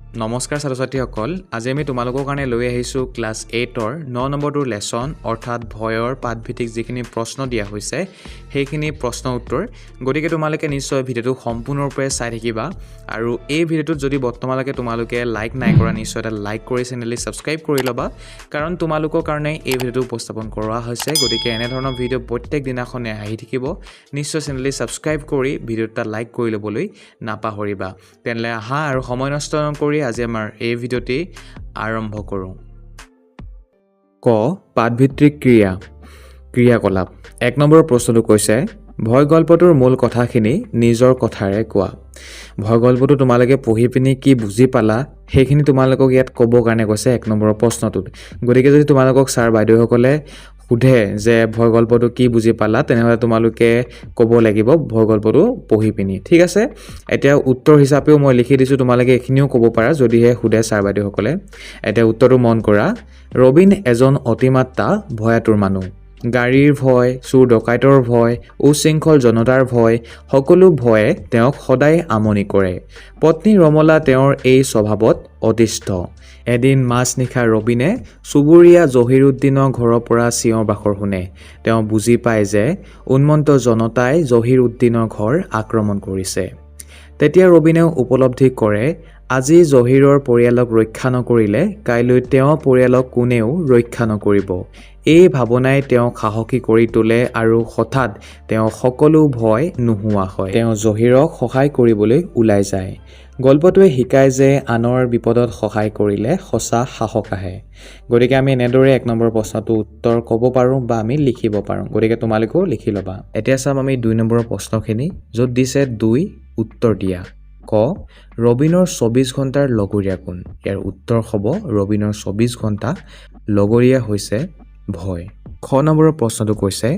নমস্কাৰ ছাত্ৰ-ছাত্ৰীসকল আজি আমি তোমালোকৰ কাৰণে লৈ আহিছোঁ ক্লাছ 8ৰ 9 নম্বৰটোৰ লেছন অৰ্থাৎ ভয়ৰ পাঠভিত্তিক যিখিনি প্ৰশ্ন দিয়া হৈছে সেইখিনি প্ৰশ্ন উত্তৰ গতিকে তোমালোকে নিশ্চয় ভিডিঅ'টো সম্পূৰ্ণৰূপে চাই থাকিবা আৰু এই ভিডিঅ'টোত যদি বৰ্তমানলৈকে তোমালোকে লাইক নাই কৰা নিশ্চয় এটা লাইক কৰি চেনেলটো ছাবস্ক্ৰাইব কৰি ল'বা কাৰণ তোমালোকৰ কাৰণে এই ভিডিঅ'টো উপস্থাপন কৰা হৈছে গতিকে এনে ধৰণৰ ভিডিঅ' প্ৰত্যেক দিনাখনে আহি থাকিব নিশ্চয় চেনেলটো ছাবস্ক্ৰাইব কৰি ভিডিঅ'টা লাইক কৰি ল'বলৈ নাপাহৰিবা তেনলে আহা আৰু সময় নষ্ট নকৰি আজি আমাৰ এই ভিডিঅ'টি আৰম্ভ কৰোঁ ক পাঠভিত্তিক ক্ৰিয়াকলাপ 1 নম্বৰৰ প্ৰশ্নটো কৈছে ভয় গল্পটোৰ মূল কথাখিনি নিজৰ কথাৰে কোৱা ভয় গল্পটো তোমালোকে পঢ়ি পিনি কি বুজি পালা সেইখিনি তোমালোকক ইয়াত ক'ব কাৰণে কৈছে 1 নম্বৰৰ প্ৰশ্নটোত গতিকে যদি তোমালোকক ছাৰ বাইদেউসকলে সুধে যে ভয় গল্পটো কি বুজি পালা তেনেহ'লে তোমালোকে ক'ব লাগিব ভয় গল্পটো পঢ়ি পিনি ঠিক আছে এতিয়া উত্তৰ হিচাপেও মই লিখি দিছোঁ তোমালোকে এখিনিও ক'ব পাৰা যদিহে সুধে ছাৰ বাইদেউসকলে এতিয়া উত্তৰটো মন কৰা ৰবিন এজন অতিমাত্ৰা ভয়াতুৰ মানুহ গাড়ীৰ ভয় চুৰ ডকাইতৰ ভয় উশৃংখল জনতাৰ ভয় সকলো ভয়ে তেওঁক সদায় আমনি কৰে পত্নী ৰমলা তেওঁৰ এই স্বভাৱত অতিষ্ঠ এদিন মাজনিশা ৰবিনে চুবুৰীয়া জহিৰুদ্দিনৰ ঘৰৰ পৰা চিঞৰ বাখৰ শুনে তেওঁ বুজি পায় যে উন্মত্ত জনতাই জহিৰুদ্দিনৰ ঘৰ আক্ৰমণ কৰিছে তেতিয়া ৰবিনেও উপলব্ধি কৰে আজি জহিৰৰ পৰিয়ালক ৰক্ষা নকৰিলে কাইলৈ তেওঁ পৰিয়ালক কোনেও ৰক্ষা নকৰিব এই ভাৱনাই তেওঁক সাহসী কৰি তোলে আৰু হঠাৎ তেওঁ সকলো ভয় নোহোৱা হয় তেওঁ জহিৰক সহায় কৰিবলৈ ওলাই যায় গল্পটোৱে শিকায় যে আনৰ বিপদত সহায় কৰিলে সঁচা সাহস আহে গতিকে আমি এনেদৰে 1 নম্বৰ প্ৰশ্নটো উত্তৰ ক'ব পাৰোঁ বা আমি লিখিব পাৰোঁ গতিকে তোমালোকেও লিখি ল'বা এতিয়া চাম আমি 2 নম্বৰৰ প্ৰশ্নখিনি য'ত দিছে 2 উত্তৰ দিয়া ক ৰবিনৰ 24 ঘণ্টাৰ লগৰীয়া কোন ইয়াৰ উত্তৰ হ'ব ৰবিনৰ 24 ঘণ্টা লগৰীয়া হৈছে ভয় খ নম্বৰৰ প্ৰশ্নটো কৈছে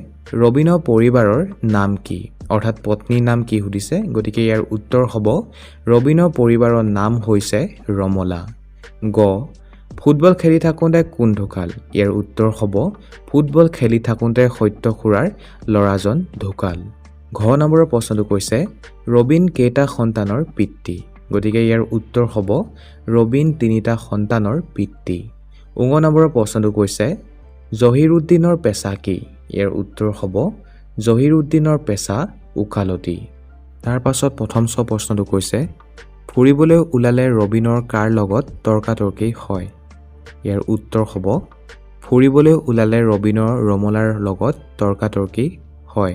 ৰবিনৰ পৰিবাৰৰ নাম কি অৰ্থাৎ পত্নীৰ নাম কি সুধিছে গতিকে ইয়াৰ উত্তৰ হ'ব ৰবিনৰ পৰিবাৰৰ নাম হৈছে ৰমলা গ ফুটবল খেলি থাকোঁতে কোন ঢুকাল ইয়াৰ উত্তৰ হ'ব ফুটবল খেলি থাকোঁতে সত্য খুৰাৰ ল'ৰাজন ঢুকাল ঘ নম্বৰৰ প্ৰশ্নটো কৈছে ৰবিন কেইটা সন্তানৰ পিতৃ গতিকে ইয়াৰ উত্তৰ হ'ব ৰবিন 3টা সন্তানৰ পিতৃ ঙ নম্বৰৰ প্ৰশ্নটো কৈছে জহিৰুদ্দিনৰ পেছা কি ইয়াৰ উত্তৰ হ'ব জহিৰুদ্দিনৰ পেছা উকালতি তাৰ পাছত প্ৰথম প্ৰশ্নটো কৈছে ফুৰিবলৈ ওলালে ৰবিনৰ কাৰ লগত তৰ্কাতৰ্কি হয় ইয়াৰ উত্তৰ হ'ব ফুৰিবলৈ ওলালে ৰবিনৰ ৰমলাৰ লগত তৰ্কাতৰ্কি হয়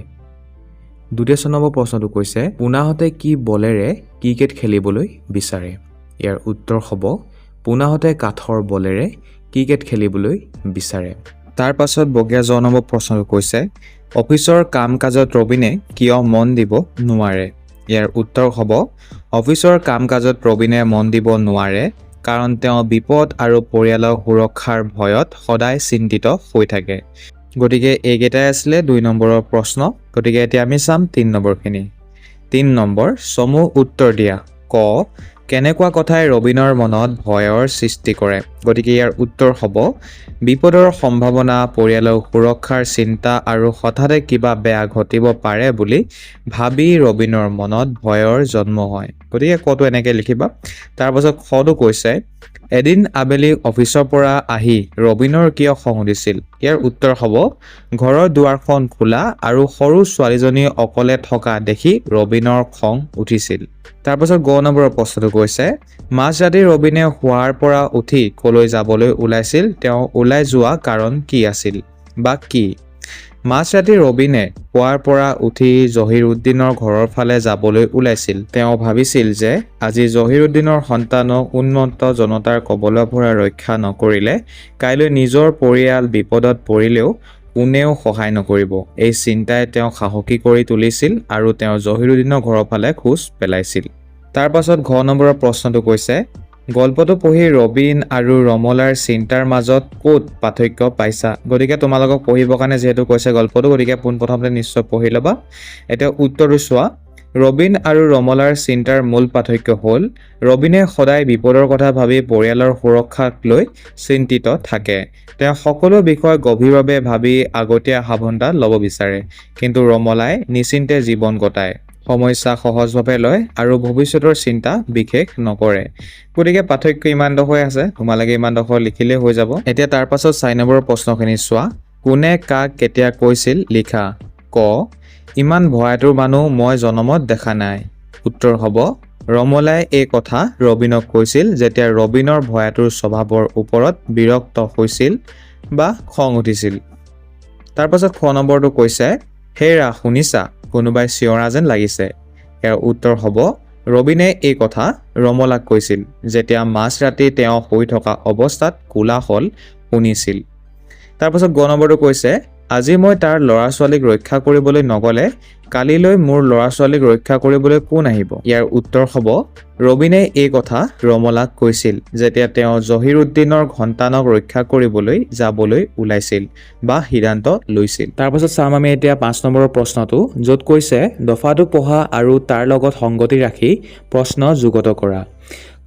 2 নম্বৰ প্ৰশ্নটো কৈছে পুনাহতে কি বলেৰে ক্ৰিকেট খেলিবলৈ বিচাৰে ইয়াৰ উত্তৰ হ'ব পুনাহতে কাঠৰ বলেৰে ক্ৰিকেট খেলিবলৈ বিচাৰে তাৰ পাছত বগীয়া জ নম্বৰ প্ৰশ্নটো কৈছে অফিচৰ কাম কাজত ৰবিনে কিয় মন দিব নোৱাৰে ইয়াৰ উত্তৰ হ'ব অফিচৰ কাম কাজত ৰবিনে মন দিব নোৱাৰে কাৰণ তেওঁ বিপদ আৰু পৰিয়ালৰ সুৰক্ষাৰ ভয়ত সদায় চিন্তিত হৈ থাকে গতিকে এইকেইটাই আছিলে 2 নম্বৰৰ প্ৰশ্ন গতিকে এতিয়া আমি চাম 3 নম্বৰখিনি 3 নম্বৰ চমু উত্তৰ দিয়া ক কেনেকুৱা কথাই ৰবিনৰ মনত ভয়ৰ সৃষ্টি কৰে গতিকে ইয়াৰ উত্তৰ হ'ব বিপদৰ সম্ভাৱনা পৰিয়ালৰ সুৰক্ষাৰ চিন্তা আৰু হঠাতে কিবা বেয়া ঘটিব পাৰে বুলি ভাবি ৰবিনৰ মনত ভয়ৰ জন্ম হয় গতিকে কটো এনেকৈ লিখিবা তাৰপাছত খটো কৈছে এদিন আবেলি অফিচৰ পৰা আহি ৰবিনৰ কিয় খং উঠিছিল ইয়াৰ উত্তৰ হ'ব ঘৰৰ দুৱাৰখন খোলা আৰু সৰু ছোৱালীজনী অকলে থকা দেখি ৰবিনৰ খং উঠিছিল তাৰপাছত গ নম্বৰৰ প্ৰশ্নটো কৈছে মাজৰাতি ৰবিনে শুৱাৰ পৰা উঠি কলৈ যাবলৈ ওলাইছিল তেওঁ ওলাই যোৱা কাৰণ কি আছিল বা কি মাজৰাতি ৰবিনে শুৱাৰ পৰা উঠি জহিৰুদ্দিনৰ ঘৰৰ ফালে যাবলৈ ওলাইছিল তেওঁ ভাবিছিল যে আজি জহিৰুদ্দিনৰ সন্তানক উন্মত্ত জনতাৰ কবলৰ পৰা ৰক্ষা নকৰিলে কাইলৈ নিজৰ পৰিয়াল বিপদত পৰিলেও কোনেও সহায় নকৰিব এই চিন্তাই তেওঁক সাহসী কৰি তুলিছিল আৰু তেওঁ জহিৰুদ্দিনৰ ঘৰৰ ফালে খোজ পেলাইছিল তাৰ পাছত ঘ নম্বৰৰ প্ৰশ্নটো কৈছে গল্পটো পঢ়ি ৰবিন আৰু ৰমলাৰ চিন্তাৰ মাজত ক'ত পাৰ্থক্য পাইছা গতিকে তোমালোকক পঢ়িবৰ কাৰণে যেহেতু কৈছে গল্পটো গতিকে পোনপ্ৰথমতে নিশ্চয় পঢ়ি ল'বা এতিয়া উত্তৰটো চোৱা ৰবিন আৰু ৰমলাৰ চিন্তাৰ মূল পাৰ্থক্য হ'ল ৰবিনে সদায় বিপদৰ কথা ভাবি পৰিয়ালৰ সুৰক্ষাক লৈ চিন্তিত থাকে তেওঁ সকলো বিষয় গভীৰভাৱে ভাবি আগতীয়া সাৱধানতা ল'ব বিচাৰে কিন্তু ৰমলাই নিশ্চিন্তে জীৱন কটায় সমস্যা সহজভাৱে লয় আৰু ভৱিষ্যতৰ চিন্তা বিশেষ নকৰে। গতিকে পাৰ্থক্য ইমানডোখৰ আছে, তোমালোকে ইমানডোখৰ লিখিলেই হৈ যাব। এতিয়া তাৰ পাছত 4 নম্বৰৰ প্ৰশ্নখিনি চোৱা। কোনে কাক কেতিয়া কৈছিল লিখা। ক, ইমান ভয়াতুৰ মানুহ মই জনমত দেখা নাই। উত্তৰ হ'ব, ৰমলাই এই কথা ৰবীনক কৈছিল যেতিয়া ৰবীনৰ ভয়াতুৰ স্বভাৱৰ ওপৰত বিৰক্ত হৈছিল বা খং উঠিছিল। তাৰ পাছত 6 নম্বৰটো কৈছে, হেৰা শুনিছা, কোনোবাই চিঞৰা যেন লাগিছে। ইয়াৰ উত্তৰ হ'ব, ৰবীনে এই কথা ৰমলাক কৈছিল যেতিয়া মাজৰাতি তেওঁ শুই থকা অৱস্থাত কোলাহল শুনিছিল। তাৰপাছত 9 নম্বৰটো কৈছে, আজি মই তাৰ ল'ৰা ছোৱালীক ৰক্ষা কৰিবলৈ নগ'লে কালিলৈ মোৰ ল'ৰা ছোৱালীক ৰক্ষা কৰিবলৈ কোন আহিব? ইয়াৰ উত্তৰ হ'ব, ৰবীনে এই কথা ৰমলাক কৈছিল যেতিয়া তেওঁ জহিৰুদ্দিনৰ সন্তানক ৰক্ষা কৰিবলৈ যাবলৈ ওলাইছিল বা সিদ্ধান্ত লৈছিল। তাৰপাছত চাম আমি এতিয়া 5 নম্বৰৰ প্ৰশ্নটো, য'ত কৈছে দফাটো পঢ়া আৰু তাৰ লগত সংগতি ৰাখি প্ৰশ্ন যুগত কৰা।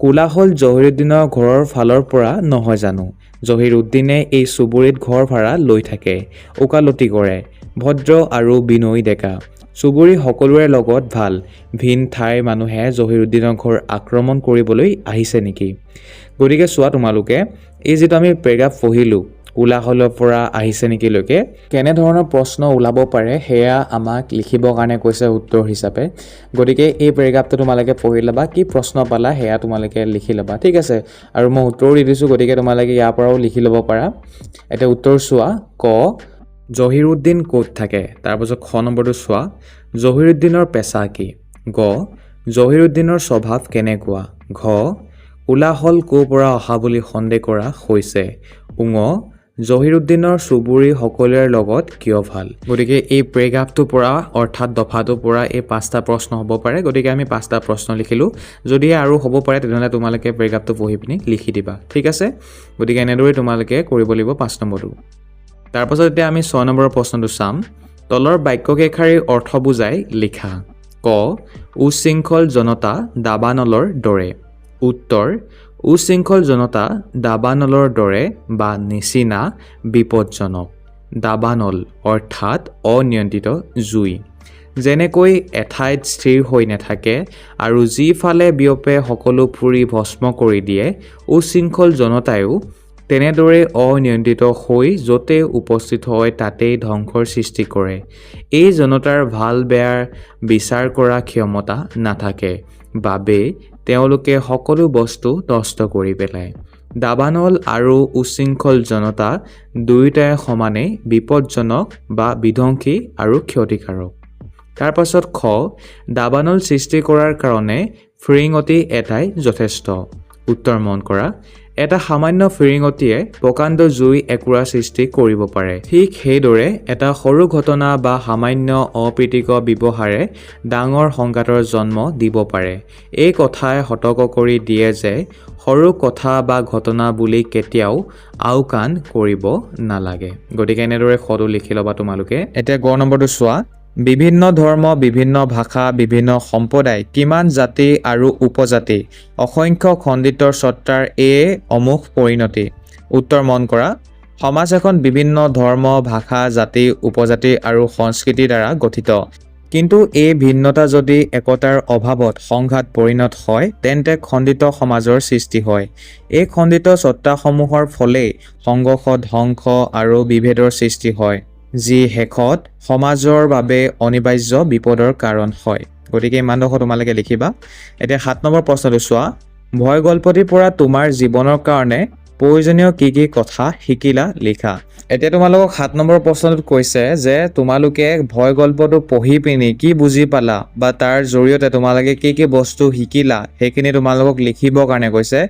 কোলাহল জহিৰুদ্দিনৰ ঘৰৰ ফালৰ পৰা নহয় জানো? জহিৰুদ্দিনে এই চুবুৰীত ঘৰ ভাড়া লৈ থাকে, ওকালতি কৰে, ভদ্ৰ আৰু বিনয়ী ডেকা। চুবুৰী সকলোৰে লগত ভাল। ভিন ঠাইৰ মানুহে জহিৰুদ্দিনৰ ঘৰ আক্ৰমণ কৰিবলৈ আহিছে নেকি? গতিকে চোৱা তোমালোকে, এই যিটো আমি পেৰেগ্ৰাফ পঢ়িলোঁ, কোলাহলৰ পৰা আহিছে নেকি লৈকে, কেনেধৰণৰ প্ৰশ্ন ওলাব পাৰে সেয়া আমাক লিখিবৰ কাৰণে কৈছে উত্তৰ হিচাপে। গতিকে এই পেৰেগ্ৰাফটো তোমালোকে পঢ়ি ল'বা, কি প্ৰশ্ন পালা সেয়া তোমালোকে লিখি ল'বা, ঠিক আছে। আৰু মই উত্তৰো দি দিছোঁ, গতিকে তোমালোকে ইয়াৰ পৰাও লিখি ল'ব পাৰা। এতিয়া উত্তৰ চোৱা। ক, জহিৰুদ্দিন ক'ত থাকে? তাৰপাছত 6 নম্বৰটো চোৱা, জহিৰুদ্দিনৰ পেচা কি? গ, জহিৰুদ্দিনৰ স্বভাৱ কেনেকুৱা? ঘ, কোলাহল ক'ৰ পৰা অহা বুলি সন্দেহ কৰা হৈছে? উঙ, জহিৰুদ্দিনৰ চুবুৰী সকলোৰে লগত কিয় ভাল? গতিকে এই পেৰেগ্ৰাফটোৰ পৰা অৰ্থাৎ দফাটোৰ পৰা এই 5টা প্ৰশ্ন হ'ব পাৰে। গতিকে আমি 5টা প্ৰশ্ন লিখিলোঁ। যদি আৰু হ'ব পাৰে তেনেহ'লে তোমালোকে পেৰেগ্ৰাফটো পঢ়ি পিনি লিখি দিবা, ঠিক আছে। গতিকে এনেদৰে তোমালোকে কৰিব লাগিব 5 নম্বৰটো। তাৰপাছত এতিয়া আমি 6 নম্বৰৰ প্ৰশ্নটো চাম। তলৰ বাক্যকেইষাৰীৰ অৰ্থ বুজাই লিখা। ক, উশৃংখল জনতা দাবানলৰ দৰে। উত্তৰ, উশৃংখল জনতা দাবানলৰ দৰে বা নিচিনা বিপদজনক। দাবানল অৰ্থাৎ অনিয়ন্ত্ৰিত জুই, যেনেকৈ এঠাইত স্থিৰ হৈ নাথাকে আৰু যিফালে বিয়পে সকলো ফুৰি ভস্ম কৰি দিয়ে, উশৃংখল জনতায়ো তেনেদৰে অনিয়ন্ত্ৰিত হৈ য'তে উপস্থিত হয় তাতেই ধ্বংসৰ সৃষ্টি কৰে। এই জনতাৰ ভাল বেয়াৰ বিচাৰ কৰা ক্ষমতা নাথাকে বাবে তেওঁলোকে সকলো বস্তু নষ্ট কৰি পেলায়। দাবানল আৰু উশৃংখল জনতা দুয়োটাই সমানেই বিপদজনক বা বিধ্বংসী আৰু ক্ষতিকাৰক। তাৰপাছত খ, দাবানল সৃষ্টি কৰাৰ কাৰণে ফিৰিঙতি এটাই যথেষ্ট। উত্তৰ মন কৰা। এটা সামান্য ফিৰিঙতিয়ে প্ৰকাণ্ড জুই একুৰা সৃষ্টি কৰিব পাৰে। ঠিক সেইদৰে এটা সৰু ঘটনা বা সামান্য অপ্ৰীতিকৰ ব্যৱহাৰে ডাঙৰ সংঘাতৰ জন্ম দিব পাৰে। এই কথাই সতৰ্ক কৰি দিয়ে যে সৰু কথা বা ঘটনা বুলি কেতিয়াও আওকাণ কৰিব নালাগে। গতিকে এনেদৰে খটো লিখি ল'বা তোমালোকে। এতিয়া গ নম্বৰটো চোৱা। বিভিন্ন ধৰ্ম, বিভিন্ন ভাষা, বিভিন্ন সম্প্ৰদায়, কিমান জাতি আৰু উপজাতি, অসংখ্য খণ্ডিতৰ সত্তাৰ এই অমোঘ পৰিণতি। উত্তৰ মন কৰা। সমাজ এখন বিভিন্ন ধৰ্ম, ভাষা, জাতি, উপজাতি আৰু সংস্কৃতিৰ দ্বাৰা গঠিত। কিন্তু এই ভিন্নতা যদি একতাৰ অভাৱত সংঘাত পৰিণত হয় তেন্তে খণ্ডিত সমাজৰ সৃষ্টি হয়। এই খণ্ডিত সত্তাসমূহৰ ফলেই সংঘৰ্ষ, ধ্বংস আৰু বিভেদৰ সৃষ্টি হয়, যি শেষত সমাজৰ বাবে অনিবাৰ্য বিপদৰ কাৰণ হয়। গতিকে ইমানডোখৰ তোমালোকে লিখিবা। এতিয়া 7 নম্বৰ প্ৰশ্নটো চোৱা। ভয় গল্পটিৰ পৰা তোমাৰ জীৱনৰ কাৰণে প্ৰয়োজনীয় কি কি কথা শিকিলা লিখা। এতিয়া তোমালোকক 7 নম্বৰ প্ৰশ্নটোত কৈছে যে তোমালোকে ভয় গল্পটো পঢ়ি পিনি কি বুজি পালা বা তাৰ জৰিয়তে তোমালোকে কি কি বস্তু শিকিলা সেইখিনি তোমালোকক লিখিবৰ কাৰণে কৈছে।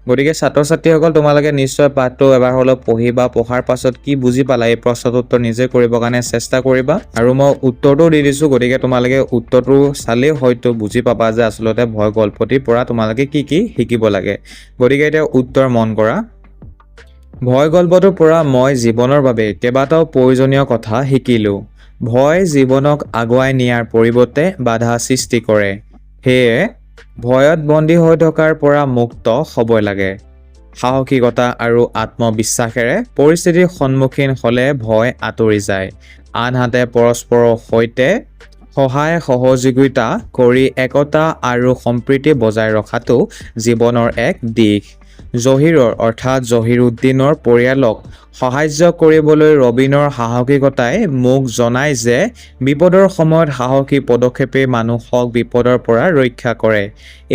গতিকে ছাত্ৰ ছাত্ৰীসকল তোমালোকে নিশ্চয় পাঠটো এবাৰ হ'লেও পঢ়িবা। পঢ়াৰ পাছত কি বুজি পালা এই প্ৰশ্নটোৰ উত্তৰ নিজে কৰিবৰ কাৰণে চেষ্টা কৰিবা। আৰু মই উত্তৰটো দি দিছোঁ, গতিকে তোমালোকে উত্তৰটো চালেই হয়তো বুজি পাবা যে আচলতে ভয় গল্পটিৰ পৰা তোমালোকে কি কি শিকিব লাগে। গতিকে এতিয়া উত্তৰ মন কৰা। ভয় গল্পটোৰ পৰা মই জীৱনৰ বাবে কেইবাটাও প্ৰয়োজনীয় কথা শিকিলোঁ। ভয় জীৱনক আগুৱাই নিয়াৰ পৰিৱৰ্তে বাধা সৃষ্টি কৰে। সেয়ে ভয়ত বন্দী হৈ থকাৰ পৰা মুক্ত হ'ব লাগে। সাহসিকতা আৰু আত্মবিশ্বাসেৰে পৰিস্থিতিৰ সন্মুখীন হ'লে ভয় আঁতৰি যায়। আনহাতে পৰস্পৰৰ সৈতে সহায় সহযোগিতা কৰি একতা আৰু সম্প্ৰীতি বজাই ৰখাটো জীৱনৰ এক দিশ। জহিৰৰ অৰ্থাৎ জহিৰুদ্দিনৰ পৰিয়ালক সাহায্য কৰিবলৈ ৰবিনৰ সাহসিকতাই মোক জনায় যে বিপদৰ সময়ত সাহসী পদক্ষেপে মানুহক বিপদৰ পৰা ৰক্ষা কৰে।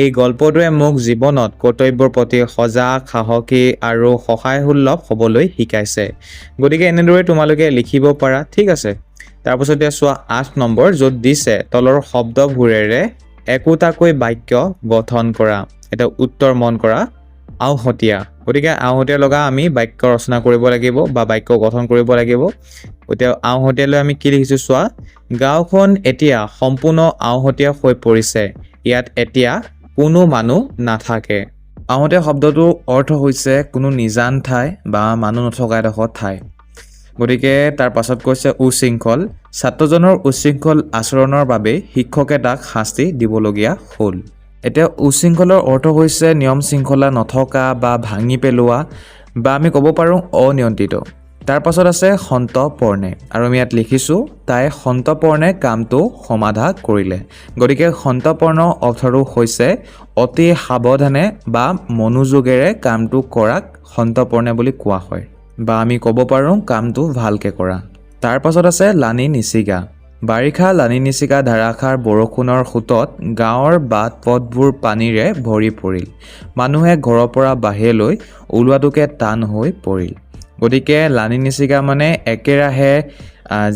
এই গল্পটোৱে মোক জীৱনত কৰ্তব্যৰ প্ৰতি সজাগ, সাহসী আৰু সহায়সুলভ হ'বলৈ শিকাইছে। গতিকে এনেদৰে তোমালোকে লিখিব পাৰা, ঠিক আছে। তাৰপিছতে চোৱা 8 নম্বৰ, য'ত দিছে তলৰ শব্দবোৰেৰে একোটাকৈ বাক্য গঠন কৰা। এটা উত্তৰ মন কৰা, আওহতীয়া। গতিকে আওহতীয়া লগা আমি বাক্য ৰচনা কৰিব লাগিব বা বাক্য গঠন কৰিব লাগিব। গতিকে আওহতীয়ালৈ আমি কি লিখিছোঁ চোৱা, গাঁওখন এতিয়া সম্পূৰ্ণ আওহতীয়া হৈ পৰিছে, ইয়াত এতিয়া কোনো মানুহ নাথাকে। আওহতীয়া শব্দটোৰ অৰ্থ হৈছে কোনো নিজান ঠাই বা মানুহ নথকা এডোখৰ ঠাই। গতিকে তাৰ পাছত কৈছে উশৃংখল, ছাত্ৰজনৰ উশৃংখল আচৰণৰ বাবে শিক্ষকে তাক শাস্তি দিবলগীয়া হ'ল। এতিয়া উশৃংখলৰ অৰ্থ হৈছে নিয়ম শৃংখলা নথকা বা ভাঙি পেলোৱা, বা আমি ক'ব পাৰোঁ অনিয়ন্ত্ৰিত। তাৰ পাছত আছে সন্তপৰ্ণে, আৰু আমি ইয়াত লিখিছোঁ তাই সন্তপৰ্ণে কামটো সমাধা কৰিলে। গতিকে সন্তপৰ্ণ অৰ্থটো হৈছে অতি সাৱধানে বা মনোযোগেৰে কামটো কৰাক সন্তপৰ্ণে বুলি কোৱা হয়, বা আমি ক'ব পাৰোঁ কামটো ভালকৈ কৰা। তাৰ পাছত আছে লানি নিচিগা। বাৰিষা লানি নিচিগা ধাৰাসাৰ বৰষুণৰ সোঁতত গাঁৱৰ বাট পথবোৰ পানীৰে ভৰি পৰিল। মানুহে ঘৰৰ পৰা বাহিৰলৈ ওলোৱাটোকে টান হৈ পৰিল। গতিকে লানি নিচিগা মানে একেৰাহে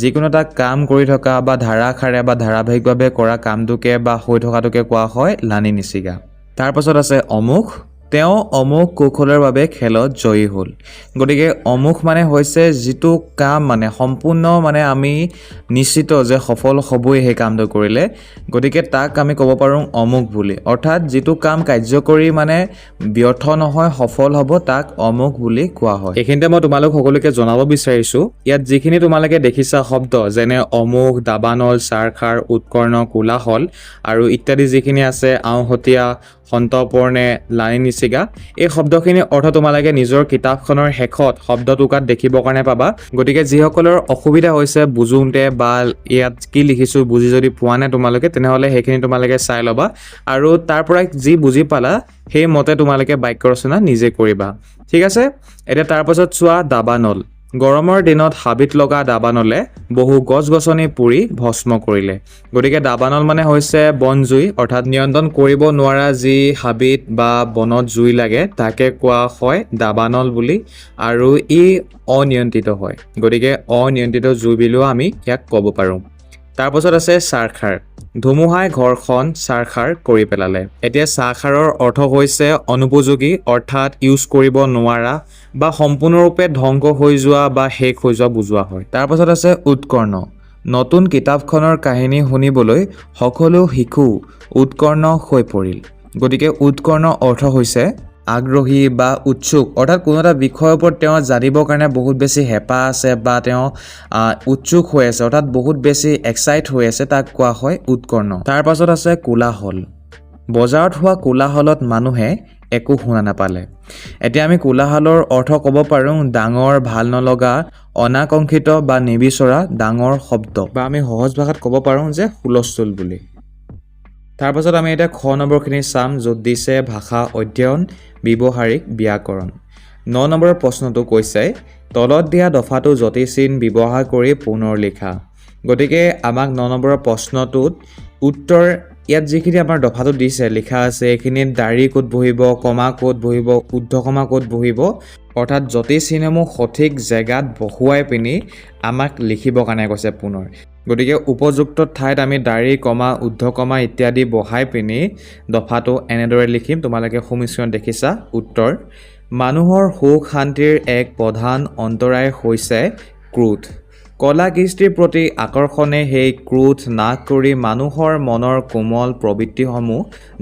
যিকোনো এটা কাম কৰি থকা বা ধাৰাসাৰে বা ধাৰাবাহিকভাৱে কৰা কামটোকে বা হৈ থকাটোকে কোৱা হয় লানি নিচিগা। তাৰ পাছত আছে অমুখ, তেওঁ অমুক কৌশলৰ বাবে খেলত জয়ী হ'ল। গতিকে অমুখ মানে হৈছে যিটো কাম মানে সম্পূৰ্ণ মানে আমি নিশ্চিত যে সফল হ'বই সেই কামটো কৰিলে, গতিকে তাক আমি ক'ব পাৰোঁ অমুক বুলি। অৰ্থাৎ যিটো কাম কাৰ্যকৰী মানে ব্যৰ্থ নহয়, সফল হ'ব, তাক অমুক বুলি কোৱা হয়। এইখিনিতে মই তোমালোক সকলোকে জনাব বিচাৰিছোঁ, ইয়াত যিখিনি তোমালোকে দেখিছা শব্দ যেনে অমুক, দাবানল, চাৰখাৰ, উৎকৰ্ণ, কোলাহল আৰু ইত্যাদি যিখিনি আছে আওহতীয়া, সন্তপৰ্ণে, লানি নিচিগা, এই শব্দখিনিৰ অৰ্থ তোমালোকে নিজৰ কিতাপখনৰ শেষত শব্দ টুকাত দেখিবৰ কাৰণে পাবা। গতিকে যিসকলৰ অসুবিধা হৈছে বুজোঁতে বা ইয়াত কি লিখিছোঁ বুজি যদি পোৱা নাই তোমালোকে, তেনেহ'লে সেইখিনি তোমালোকে চাই ল'বা আৰু তাৰ পৰা যি বুজি পালা সেই মতে তোমালোকে বাক্য ৰচনা নিজে কৰিবা, ঠিক আছে। এতিয়া তাৰ পাছত চোৱা দাবানল। গৰমৰ দিনত হাবিত লগা দাবানলে বহু গছ গছনি পুৰি ভস্ম কৰিলে। গতিকে দাবানল মানে হৈছে বনজুই, অৰ্থাৎ নিয়ন্ত্ৰণ কৰিব নোৱাৰা যি হাবিত বা বনত জুই লাগে তাকে কোৱা হয় দাবানল বুলি, আৰু ই অনিয়ন্ত্ৰিত হয়। গতিকে অনিয়ন্ত্ৰিত জুই বুলিও আমি ইয়াক ক'ব পাৰোঁ। তাৰপাছত আছে চাৰখাৰ। ধুমুহাই ঘৰখন চাৰখাৰ কৰি পেলালে। এতিয়া চাৰখাৰৰ অৰ্থ হৈছে অনুপযোগী, অৰ্থাৎ ইউজ কৰিব নোৱাৰা বা সম্পূৰ্ণৰূপে ধ্বংস হৈ যোৱা বা শেষ হৈ যোৱা বুজোৱা হয়। তাৰপাছত আছে উৎকৰ্ণ। নতুন কিতাপখনৰ কাহিনী শুনিবলৈ সকলো শিশু উৎকৰ্ণ হৈ পৰিল। গতিকে উৎকৰ্ণ অৰ্থ হৈছে আগ্ৰহী বা উৎসুক, অৰ্থাৎ কোনো এটা বিষয়ৰ ওপৰত তেওঁ জানিবৰ কাৰণে বহুত বেছি হেঁপাহ আছে বা তেওঁ উৎসুক হৈ আছে, অৰ্থাৎ বহুত বেছি এক্সাইট হৈ আছে, তাক কোৱা হয় উৎকৰ্ণ। তাৰ পাছত আছে কোলাহল। বজাৰত হোৱা কোলাহলত মানুহে একো শুনা নাপালে। এতিয়া আমি কোলাহলৰ অৰ্থ ক'ব পাৰোঁ ডাঙৰ, ভাল নলগা, অনাকাংক্ষিত বা নিবিচৰা ডাঙৰ শব্দ, বা আমি সহজ ভাষাত ক'ব পাৰোঁ যে হুলস্থুল বুলি। তাৰপাছত আমি এতিয়া খ নম্বৰখিনি চাম, য'ত দিছে ভাষা অধ্যয়ন, ব্যৱহাৰিক ব্যাকৰণ। 9 নম্বৰৰ প্ৰশ্নটো কৈছে তলত দিয়া দফাটো যতিচিহ্ন ব্যৱহাৰ কৰি পুনৰ লিখা। গতিকে আমাক 9 নম্বৰৰ প্ৰশ্নটোত উত্তৰ, ইয়াত যিখিনি আমাৰ দফাটো দিছে লিখা আছে এইখিনিত দাঢ়ি ক'ত বহিব, কমা ক'ত বহিব, ঊৰ্ধ্বকমা ক'ত বহিব, অৰ্থাৎ যতিচিহ্নসমূহ সঠিক জেগাত বহুৱাই পিনি আমাক লিখিবৰ কাৰণে কৈছে পুনৰ। গতিকে উপযুক্ত ঠাইত আমি দাঢ়ি, কমা, ঊৰ্ধ্বকমা ইত্যাদি বহাই পিনি দফাটো এনেদৰে লিখিম। তোমালোকে সুমিশ্ৰণ দেখিছা। উত্তৰ, মানুহৰ সুখ শান্তিৰ এক প্ৰধান অন্তৰায় হৈছে ক্ৰোধ। কলা কৃষ্টিৰ প্ৰতি আকৰ্ষণে সেই ক্ৰোধ নাশ কৰি মানুহৰ মনৰ কোমল প্ৰবৃত্তিসমূহ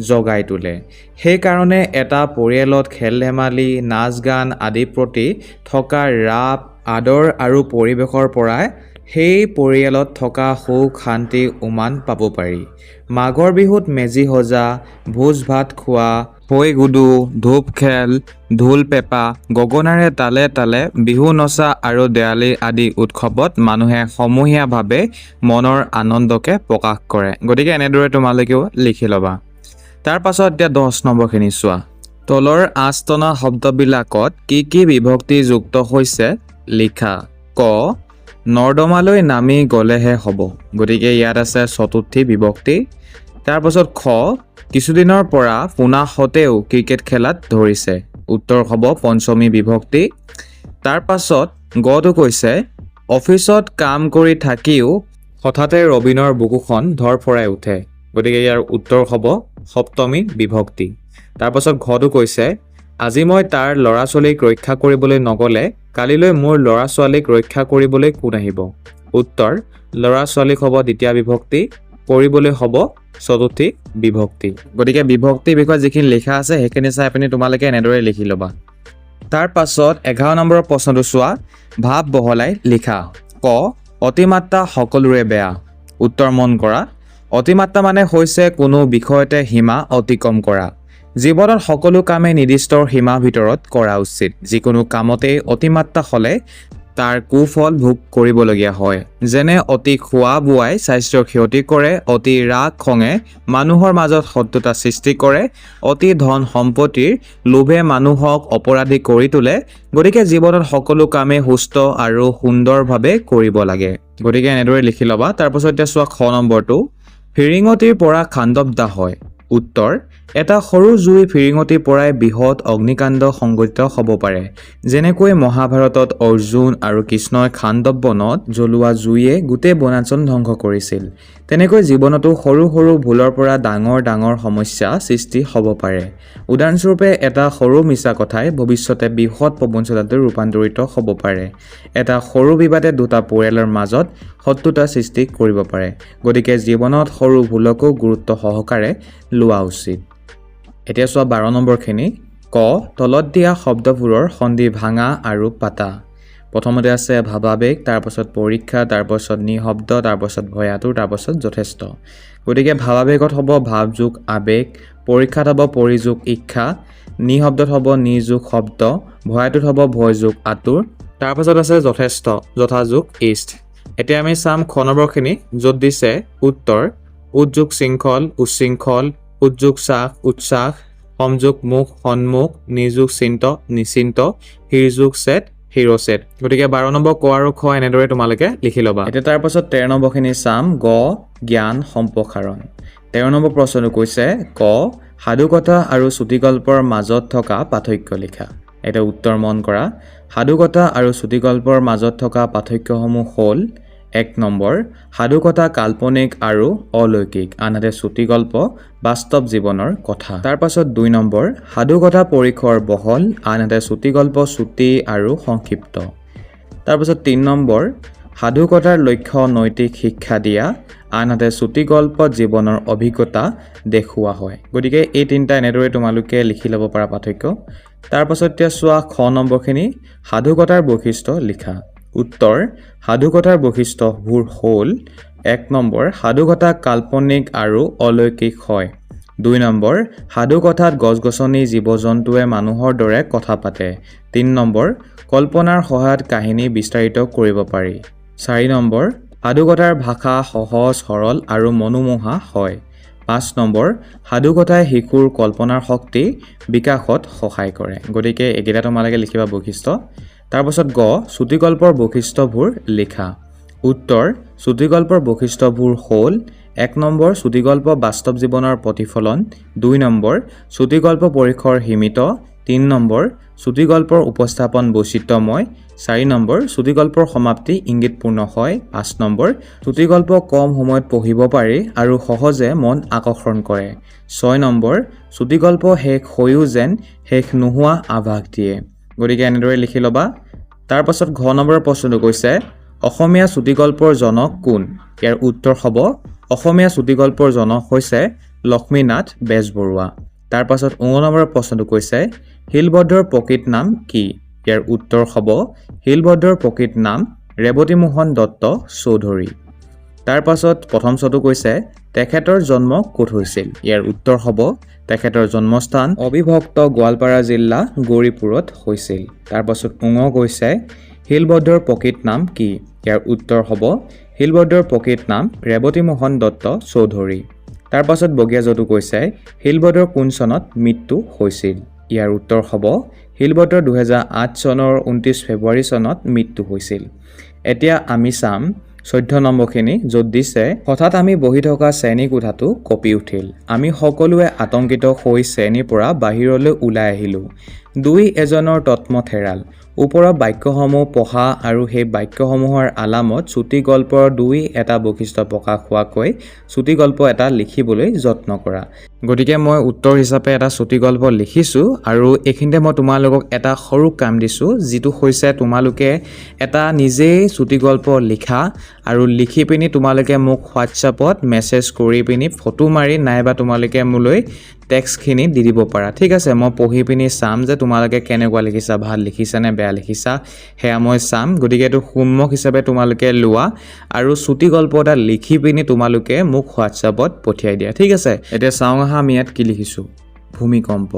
জগাই তোলে। সেইকাৰণে এটা পৰিয়ালত খেল ধেমালি, নাচ গান আদিৰ প্ৰতি থকা ৰাপ, আদৰ আৰু পৰিৱেশৰ পৰাই সেই পৰিয়ালত থকা সুখ শান্তি উমান পাব পাৰি। মাঘৰ বিহুত মেজি সজা, ভোজ ভাত খোৱা, হৈ গুডু, ধূপ খেল, ঢোল পেঁপা, গগনাৰে তালে তালে বিহু নচা আৰু দেৱালী আদি উৎসৱত মানুহে সমূহীয়াভাৱে মনৰ আনন্দকে প্ৰকাশ কৰে। গতিকে এনেদৰে তোমালোকেও লিখি ল'বা। তাৰ পাছত এতিয়া 10 নম্বৰখিনি চোৱা। তলৰ আঁচটনা শব্দবিলাকত কি কি বিভক্তি যুক্ত হৈছে লিখা। ক, নৰ্দমালৈ নামি গ'লেহে হ'ব। গতিকে ইয়াত আছে চতুৰ্থী বিভক্তি। তাৰপাছত খ, কিছুদিনৰ পৰা পোনাহঁতেও ক্ৰিকেট খেলাত ধৰিছে। উত্তৰ হ'ব পঞ্চমী বিভক্তি। তাৰ পাছত গটো কৈছে অফিচত কাম কৰি থাকিও হঠাতে ৰবীনৰ বুকুখন ধৰফৰাই উঠে। গতিকে ইয়াৰ উত্তৰ হ'ব সপ্তমী বিভক্তি। তাৰপাছত ঘটো কৈছে আজি মই তাৰ ল'ৰা ছোৱালীক ৰক্ষা কৰিবলৈ নগ'লে কালিলৈ মোৰ ল'ৰা ছোৱালীক ৰক্ষা কৰিবলৈ কোন আহিব। উত্তৰ ল'ৰা ছোৱালীক হ'ব দ্বিতীয় বিভক্তি, কৰিবলৈ হ'ব চতুৰ্থী বিভক্তি। গতিকে বিভক্তিৰ বিষয়ে যিখিনি লিখা আছে সেইখিনি চাই পিনি তোমালোকে এনেদৰে লিখি ল'বা। তাৰ পাছত 11 নম্বৰৰ প্ৰশ্নটো চোৱা। ভাৱ বহলাই লিখা। ক, অতিমাত্ৰা সকলোৰে বেয়া। উত্তৰ মন কৰা। অতিমাত্ৰা মানে হৈছে কোনো বিষয়তে সীমা অতিক্ৰম কৰা। জীৱনত সকলো কামেই নিৰ্দিষ্ট সীমাৰ ভিতৰত কৰা উচিত। যিকোনো কামতেই অতিমাত্ৰা হ'লে তাৰ কুফল ভোগ কৰিবলগীয়া হয়। যেনে অতি খোৱা বোৱাই স্বাস্থ্যৰ ক্ষতি কৰে, অতি ৰাগ খঙে মানুহৰ মাজত শত্ৰুতা সৃষ্টি কৰে, অতি ধন সম্পত্তিৰ লোভে মানুহক অপৰাধী কৰি তোলে। গতিকে জীৱনত সকলো কামেই সুস্থ আৰু সুন্দৰভাৱে কৰিব লাগে। গতিকে এনেদৰে লিখি ল'বা। তাৰপাছত এতিয়া চোৱা খ নম্বৰটো। ফিৰিঙতিৰ পৰা খাণ্ডৱ হয়। উত্তৰ এটা সৰু জুই ফিৰিঙতিৰ পৰাই বৃহৎ অগ্নিকাণ্ড সংঘটিত হ'ব পাৰে। যেনেকৈ মহাভাৰতত অৰ্জুন আৰু কৃষ্ণই খাণ্ডৱ বনত জ্বলোৱা জুইয়ে গোটেই বনাঞ্চল ধ্বংস কৰিছিল। তেনেকৈ জীৱনতো সৰু সৰু ভুলৰ পৰা ডাঙৰ ডাঙৰ সমস্যা সৃষ্টি হ'ব পাৰে। উদাহৰণস্বৰূপে এটা সৰু মিছা কথাই ভৱিষ্যতে বৃহৎ প্ৰবঞ্চনালৈ ৰূপান্তৰিত হ'ব পাৰে। এটা সৰু বিবাদে দুটা পৰিয়ালৰ মাজত শত্ৰুতা সৃষ্টি কৰিব পাৰে। গতিকে জীৱনত সৰু ভুলকো গুৰুত্ব সহকাৰে লোৱা উচিত। এতিয়া চোৱা 12 নম্বৰখিনি। ক, তলত দিয়া শব্দবোৰৰ সন্ধি ভাঙা আৰু পাতা। প্ৰথমতে আছে ভাৱাবেগ, তাৰপাছত পৰীক্ষা, তাৰপাছত নিঃশব্দ, তাৰপাছত ভয়াতুৰ, তাৰপাছত যথেষ্ট। গতিকে ভাৱাবেগত হ'ব ভাৱ যোগ আবেগ, পৰীক্ষাত হ'ব পৰি যোগ ইচ্ছা, নিঃশব্দত হ'ব নিযোগ শব্দ, ভয়াতুত হ'ব ভয় যোগ আতুৰ, তাৰপাছত আছে যথেষ্ট যথাযোগ ইষ্ট। এতিয়া আমি চাম খ নম্বৰখিনি, য'ত দিছে উত্তৰ উদ্যোগ শৃংখল, উচ্ছৃংখল, উদ্যোগ চাস, উচ্ছ্বাস, সমযোগ মুখ, সন্মুখ, নিযোগ চিন্ত, নিশ্চিন্ত, হীৰযোগ চেত, হিৰচেত। গতিকে 12 নম্বৰ ক আৰু খ এনেদৰে তোমালোকে লিখি ল'বা। এতিয়া তাৰ পাছত 13 নম্বৰখিনি চাম। গ, জ্ঞান সম্প্ৰসাৰণ। 13 নম্বৰ প্ৰশ্নটো কৈছে ক, সাধুকথা আৰু চুটিগল্পৰ মাজত থকা পাৰ্থক্য লিখা। এটা উত্তৰ মন কৰা। সাধুকথা আৰু চুটিগল্পৰ মাজত থকা পাৰ্থক্যসমূহ হ'ল: 1 নম্বৰ, সাধুকথা কাল্পনিক আৰু অলৌকিক, আনহাতে চুটিগল্প বাস্তৱ জীৱনৰ কথা। তাৰ পাছত 2 নম্বৰ, সাধুকথা পৰিসৰ বহল, আনহাতে চুটিগল্প চুটি আৰু সংক্ষিপ্ত। তাৰপাছত 3 নম্বৰ, সাধুকথাৰ লক্ষ্য নৈতিক শিক্ষা দিয়া, আনহাতে চুটিগল্পত জীৱনৰ অভিজ্ঞতা দেখুওৱা হয়। গতিকে এই তিনিটা এনেদৰে তোমালোকে লিখি ল'ব পৰা পাৰ্থক্য। তাৰপাছত এতিয়া চোৱা খ নম্বৰখিনি, সাধুকথাৰ বৈশিষ্ট্য লিখা। উত্তৰ সাধুকথাৰ বৈশিষ্ট্যবোৰ হ'ল: 1 নম্বৰ, সাধুকথা কাল্পনিক আৰু অলৌকিক হয়। 2 নম্বৰ, সাধুকথাত গছ-গছনি জীৱ-জন্তুৱে মানুহৰ দৰে কথা পাতে। 3 নম্বৰ, কল্পনাৰ সহায়ত কাহিনী বিস্তাৰিত কৰিব পাৰি। 4 নম্বৰ, সাধুকথাৰ ভাষা সহজ সৰল আৰু মনোমোহা হয়। 5 নম্বৰ, সাধুকথাই শিশুৰ কল্পনাৰ শক্তি বিকাশত সহায় কৰে। গতিকে এইকেইটা তোমালোকে লিখিবা বৈশিষ্ট্য। তাৰপাছত গ, চুটিগল্পৰ বৈশিষ্ট্যবোৰ লিখা। উত্তৰ চুটিগল্পৰ বৈশিষ্ট্যবোৰ হ'ল: 1 নম্বৰ, চুটিগল্প বাস্তৱ জীৱনৰ প্ৰতিফলন। 2 নম্বৰ, চুটিগল্প পৰিসৰ সীমিত। 3 নম্বৰ, চুটিগল্পৰ উপস্থাপন বৈচিত্ৰ্যময়। 4 নম্বৰ, চুটিগল্পৰ সমাপ্তি ইংগিতপূৰ্ণ হয়। 5 নম্বৰ, চুটিগল্প কম সময়ত পঢ়িব পাৰি আৰু সহজে মন আকৰ্ষণ কৰে। 6 নম্বৰ, চুটিগল্প শেষ হৈও যেন শেষ নোহোৱা আভাস দিয়ে। গতিকে এনেদৰে লিখি ল'বা। তাৰ পাছত ঘ নম্বৰৰ প্ৰশ্নটো কৈছে অসমীয়া চুটিগল্পৰ জনক কোন? ইয়াৰ উত্তৰ হ'ব অসমীয়া চুটিগল্পৰ জনক হৈছে লক্ষ্মীনাথ বেজবৰুৱা। তাৰ পাছত 19 নম্বৰৰ প্ৰশ্নটো কৈছে শিলভদ্ৰৰ প্ৰকৃত নাম কি? ইয়াৰ উত্তৰ হ'ব শিলভদ্ৰৰ প্ৰকৃত নাম ৰেৱতীমোহন দত্ত চৌধুৰী। তাৰ পাছত প্ৰথম চটো কৈছে তেখেতৰ জন্ম ক'ত হৈছিল? ইয়াৰ উত্তৰ হ'ব তেখেতৰ জন্মস্থান অবিভক্ত গোৱালপাৰা জিলা গৌৰীপুৰত হৈছিল। তাৰ পাছত কৈছে শিলবদ্ধৰ প্ৰকৃত নাম কি? ইয়াৰ উত্তৰ হ'ব শিলবদ্ধৰ প্ৰকৃত নাম ৰেৱতী মোহন দত্ত চৌধুৰী। তাৰ পাছত বগীয়া জটো কৈছে শিলবদ্ধৰ কোন চনত মৃত্যু হৈছিল? ইয়াৰ উত্তৰ হ'ব শিলবদ্ধৰ 2008 চনৰ 29 ফেব্ৰুৱাৰী চনত মৃত্যু হৈছিল। এতিয়া আমি চাম 14 নম্বৰখিনি য'ত দিছে হঠাৎ আমি বহি থকা শ্ৰেণী কোঠাটো কঁপি উঠিল। আমি সকলোৱে আতংকিত হৈ শ্ৰেণীৰ পৰা বাহিৰলৈ ওলাই আহিলোঁ। দুই এজনৰ তৎমত হেৰাল। ওপৰৰ বাক্যসমূহ পঢ়া আৰু সেই বাক্যসমূহৰ আলামত চুটি গল্পৰ দুই এটা বৈশিষ্ট্য প্ৰকাশ হোৱাকৈ চুটি গল্প এটা লিখিবলৈ যত্ন কৰা। গতিকে মই উত্তৰ হিচাপে এটা চুটি গল্প লিখিছোঁ আৰু এইখিনিতে মই তোমালোকক এটা সৰু কাম দিছোঁ, যিটো হৈছে তোমালোকে এটা নিজেই চুটি গল্প লিখা আৰু লিখি পিনি তোমালোকে মোক হোৱাটছআপত মেছেজ কৰি পিনি ফটো মাৰি নাইবা তোমালোকে মোলৈ টেক্সটখিনি দি দিব পাৰা। ঠিক আছে, মই পঢ়ি পিনি চাম যে তোমালোকে কেনেকুৱা লিখিছা, ভাল লিখিছা নে বেয়া লিখিছা সেয়া মই চাম। গতিকে এইটো হোমৱৰ্ক হিচাপে তোমালোকে লোৱা আৰু চুটি গল্প এটা লিখি পিনি তোমালোকে মোক হোৱাটছআপত পঠিয়াই দিয়া। ঠিক আছে, এতিয়া চাওঁ আহা আমি ইয়াত কি লিখিছোঁ। ভূমিকম্প।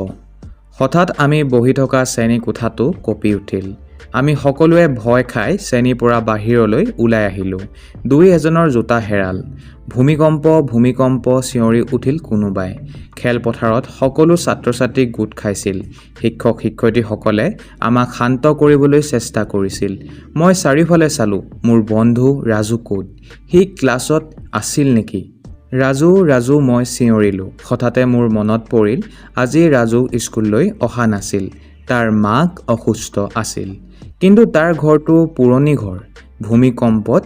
হঠাৎ আমি বহি থকা শ্ৰেণী কোঠাটো কঁপি উঠিল। আমি সকলোৱে ভয় খাই শ্ৰেণীৰ পৰা বাহিৰলৈ ওলাই আহিলোঁ। দুই এজনৰ জোতা হেৰাল। ভূমিকম্প ভূমিকম্প চিঞৰি উঠিল কোনোবাই। খেলপথাৰত সকলো ছাত্ৰ ছাত্ৰী গোট খাইছিল। শিক্ষক শিক্ষয়িত্ৰীসকলে আমাক শান্ত কৰিবলৈ চেষ্টা কৰিছিল। মই চাৰিওফালে চালোঁ, মোৰ বন্ধু ৰাজু ক'ত? সি ক্লাছত আছিল নেকি? ৰাজু ৰাজু মই চিঞৰিলোঁ। হঠাতে মোৰ মনত পৰিল আজি ৰাজু স্কুললৈ অহা নাছিল। তাৰ মাক অসুস্থ আছিল। কিন্তু তাৰ ঘৰটো পুৰণি ঘৰ। ভূমিকম্পত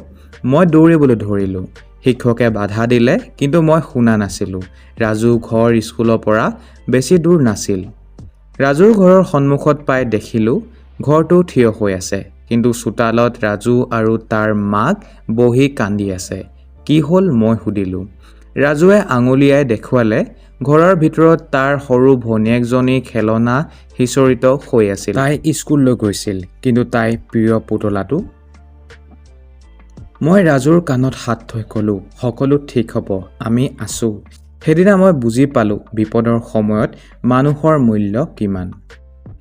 মই দৌৰিবলৈ ধৰিলোঁ। শিক্ষকে বাধা দিলে কিন্তু মই শুনা নাছিলোঁ। ৰাজু ঘৰ স্কুলৰ পৰা বেছি দূৰ নাছিল। ৰাজুৰ ঘৰৰ সন্মুখত পাই দেখিলোঁ ঘৰটো থিয় হৈ আছে, কিন্তু চোতালত ৰাজু আৰু তাৰ মাক বহি কান্দি আছে। কি হ'ল মই সুধিলোঁ। ৰাজুৱে আঙুলিয়াই দেখুৱালে ঘৰৰ ভিতৰত তাৰ সৰু ভনীয়েকজনী খেলনা সিঁচৰিত হৈ আছিল। তাই স্কুললৈ গৈছিল, কিন্তু তাই প্ৰিয় পুতলাটো। মই ৰাজুৰ কাণত হাত থৈ ক'লোঁ, সকলো ঠিক হ'ব, আমি আছোঁ। সেইদিনা মই বুজি পালোঁ বিপদৰ সময়ত মানুহৰ মূল্য কিমান।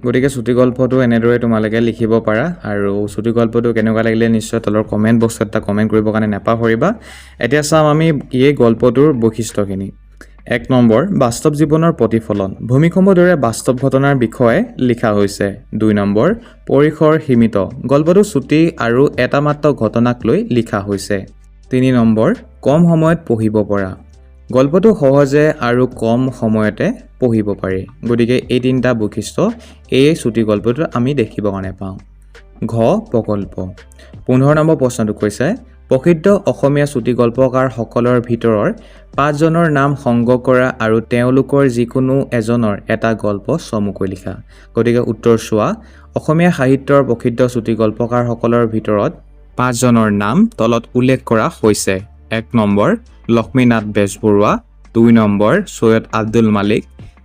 গতিকে চুটি গল্পটো এনেদৰে তোমালোকে লিখিব পাৰা আৰু চুটি গল্পটো কেনেকুৱা লাগিলে নিশ্চয় তলৰ কমেণ্ট বক্সত এটা কমেণ্ট কৰিবৰ কাৰণে নাপাহৰিবা। এতিয়া চাম আমি এই গল্পটোৰ বৈশিষ্ট্যখিনি। 1 নম্বৰ বাস্তৱ জীৱনৰ প্ৰতিফলন। ভূমিকম্পৰ দৰে বাস্তৱ ঘটনাৰ বিষয়ে লিখা হৈছে। 2 নম্বৰ পৰিসৰ সীমিত। গল্পটো চুটি আৰু এটা মাত্ৰ ঘটনাক লৈ লিখা হৈছে। 3 নম্বৰ কম সময়ত পঢ়িব পৰা। গল্পটো সহজে আৰু কম সময়তে পঢ়িব পাৰি। গতিকে এই তিনিটা বৈশিষ্ট্য এই চুটি গল্পটোত আমি দেখিব কাৰণে পাওঁ। ঘ প্ৰকল্প। 15 নম্বৰ প্ৰশ্নটো কৈছে প্ৰসিদ্ধ অসমীয়া চুটি গল্পকাৰসকলৰ ভিতৰৰ 5 জনৰ নাম সংগ্ৰহ কৰা আৰু তেওঁলোকৰ যিকোনো এজনৰ এটা গল্প চমুকৈ লিখা। গতিকে উত্তৰ চোৱা। অসমীয়া সাহিত্যৰ প্ৰসিদ্ধ চুটি গল্পকাৰসকলৰ ভিতৰত 5 জনৰ নাম তলত উল্লেখ কৰা হৈছে। 1 number Lakshminath Bezbaruah, 2 number Syed Abdul Malik,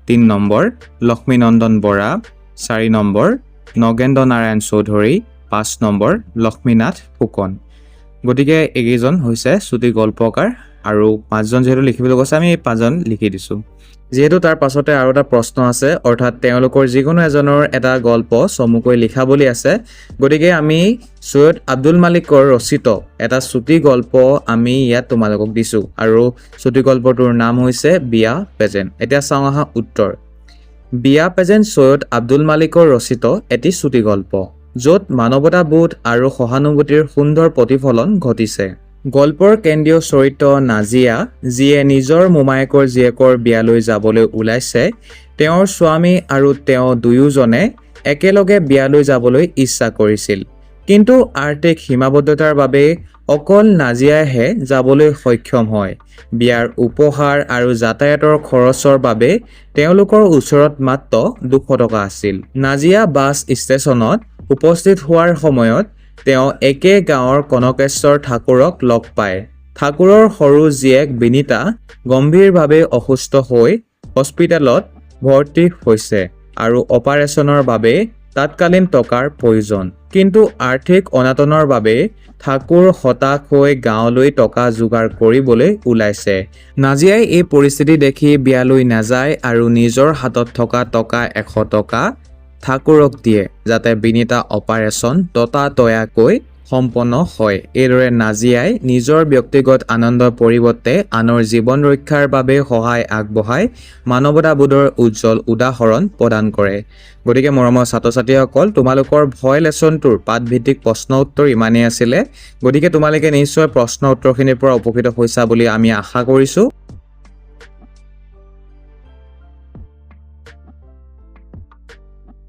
3 number Lakshminandan Bora, 4 number Nagendra Narayan Choudhury, 5 number Lakshminath Phukan. গতিকে এইকেইজন হৈছে চুটি গল্পকাৰ আৰু 5 জন যিহেতু লিখিবলৈ কৈছে আমি এই 5 জন লিখি দিছোঁ। যিহেতু তাৰ পাছতে আৰু এটা প্ৰশ্ন আছে, অৰ্থাৎ তেওঁলোকৰ যিকোনো এজনৰ এটা গল্প চমুকৈ লিখা বুলি আছে। গতিকে আমি চৈয়দ আব্দুল মালিকৰ ৰচিত এটা চুটি গল্প আমি ইয়াত তোমালোকক দিছোঁ আৰু চুটি গল্পটোৰ নাম হৈছে বিয়া পেজেণ্ট। এতিয়া চাওঁ আহা উত্তৰ। বিয়া পেজেণ্ট চৈয়দ আব্দুল মালিকৰ ৰচিত এটি চুটি গল্প, য'ত মানৱতাবোধ আৰু সহানুভূতিৰ সুন্দৰ প্ৰতিফলন ঘটিছে। গল্পৰ কেন্দ্ৰীয় চৰিত্ৰ নাজিয়া, যিয়ে নিজৰ মোমায়েকৰ জীয়েকৰ বিয়ালৈ যাবলৈ ওলাইছে। তেওঁৰ স্বামী আৰু তেওঁ দুয়োজনে একেলগে বিয়ালৈ যাবলৈ ইচ্ছা কৰিছিল, কিন্তু আৰ্থিক সীমাবদ্ধতাৰ বাবে অকল নাজিয়াইহে যাবলৈ সক্ষম হয়। বিয়াৰ উপহাৰ আৰু যাতায়াতৰ খৰচৰ বাবে তেওঁলোকৰ ওচৰত মাত্ৰ 200 টকা আছিল। নাজিয়া বাছ ষ্টেচনত উপস্থিত হোৱাৰ সময়ত তেওঁ একে গাঁৱৰ কনকেশ্বৰ ঠাকুৰক লগ পায়। ঠাকুৰৰ সৰু জীয়েক বিনীতা গম্ভীৰভাৱে অসুস্থ হৈ হস্পিটেলত ভৰ্তি হৈছে আৰু অপাৰেশ্যনৰ বাবে তাৎকালীন টকাৰ প্ৰয়োজন। কিন্তু আৰ্থিক অনাটনৰ বাবে ঠাকুৰ হতাশ হৈ গাঁৱলৈ টকা যোগাৰ কৰিবলৈ ওলাইছে। নাজিয়াই এই পৰিস্থিতি দেখি বিয়ালৈ নাযায় আৰু নিজৰ হাতত থকা টকা 100 টকা ঠাকুৰক দিয়ে, যাতে বিনীতা অপাৰেশ্যন ততাতয়াকৈ সম্পন্ন হয়। এইদৰে নাজিয়াই নিজৰ ব্যক্তিগত আনন্দৰ পৰিৱৰ্তে আনৰ জীৱন ৰক্ষাৰ বাবে সহায় আগবঢ়াই মানৱতাবোধৰ উজ্জ্বল উদাহৰণ প্ৰদান কৰে। গতিকে মৰমৰ ছাত্ৰ-ছাত্ৰীসকল, তোমালোকৰ ভয় লেচনটোৰ পাঠভিত্তিক প্ৰশ্ন উত্তৰ ইমানেই আছিলে। গতিকে তোমালোকে নিশ্চয় প্ৰশ্ন উত্তৰখিনিৰ পৰা উপকৃত হৈছা বুলি আমি আশা কৰিছোঁ।